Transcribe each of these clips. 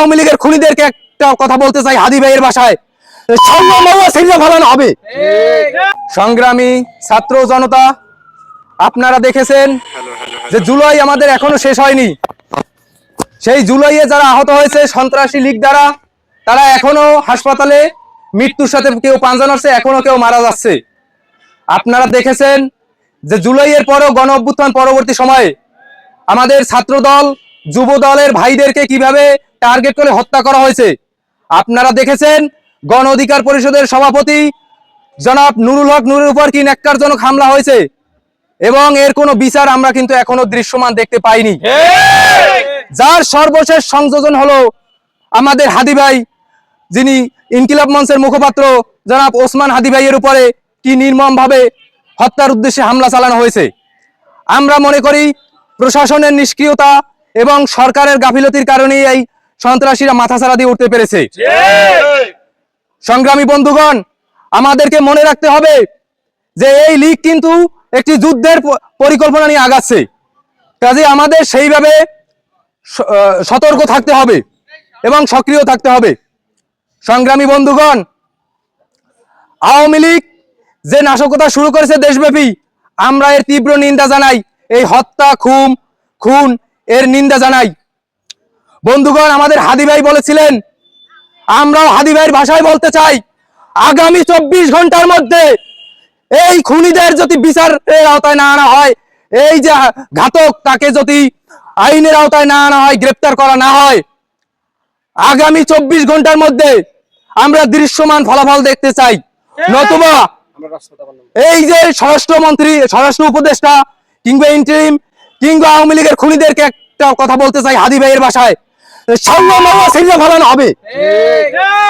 আওয়ামী লীগের খুনিদেরকে একটা কথা বলতে চাই হাদি ভাইয়ের ভাষায়, ফেলানো হবে। সংগ্রামী ছাত্র জনতা, আপনারা দেখেছেন যে জুলাই আমাদের এখনো শেষ হয়নি। সেই জুলাইয়ে যারা আহত হয়েছে সন্ত্রাসী লীগ দ্বারা, তারা এখনো হাসপাতালে মৃত্যুর সাথে কেউ পাঞ্জা নড়ছে, এখনো কেউ মারা যাচ্ছে। আপনারা দেখেছেন যে জুলাইয়ের পরও গণ অভ্যুত্থান পরবর্তী সময়ে আমাদের ছাত্র দল যুব দলের ভাইদেরকে কিভাবে টার্গেট করে হত্যা করা হয়েছে। আপনারা দেখেছেন গণ অধিকার পরিষদের সভাপতি জনাব নুরুল হক নুরের উপর কি ন্যাক্কারজনক হামলা হয়েছে, এবং এর কোনো বিচার আমরা কিন্তু এখনো দৃশ্যমান দেখতে পাইনি। যার সর্বশেষ সংযোজন হলো আমাদের হাদি ভাই, যিনি ইনকিলাব মঞ্চের মুখপাত্র জনাব ওসমান হাদি ভাইয়ের উপরে কি নির্মম ভাবে হত্যার উদ্দেশ্যে হামলা চালানো হয়েছে। আমরা মনে করি প্রশাসনের নিষ্ক্রিয়তা এবং সরকারের গাফিলতির কারণেই এই সন্ত্রাসীরা মাথাছাড়া দিয়ে উঠতে পেরেছে। সংগ্রামী বন্ধুগণ, আমাদেরকে মনে রাখতে হবে যে এই লীগ কিন্তু একটি যুদ্ধের পরিকল্পনা নিয়ে আগাচ্ছে, কাজে আমাদের সেইভাবে সতর্ক থাকতে হবে এবং সক্রিয় থাকতে হবে। সংগ্রামী বন্ধুগণ, আওয়ামী লীগ যে নাশকতা শুরু করেছে দেশব্যাপী, আমরা এর তীব্র নিন্দা জানাই। এই হত্যা খুন এর নিন্দা জানাই। বন্ধুগণ, আমাদের হাদি ভাই বলেছিলেন, আমরাও হাদি ভাইয়ের ভাষায় বলতে চাই, আগামী 24 ঘন্টার মধ্যে এই খুনিদের যদি বিচারের আওতায় না আনা হয়, এই যে ঘাতক তাকে যদি আইনের আওতায় না আনা হয়, গ্রেপ্তার করা না হয়, আগামী 24 ঘন্টার মধ্যে আমরা দৃশ্যমান ফলাফল দেখতে চাই। নতুবা এই যে স্বরাষ্ট্রমন্ত্রী, স্বরাষ্ট্র উপদেষ্টা কিংবা ইন্টারিম কিংবা আওয়ামী লীগের খুনিদেরকে একটা কথা বলতে চাই হাদি ভাইয়ের ভাষায়, ফেলানো হবে।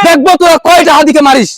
দেখবো তোরা কয়টা হাদিকে মারিস।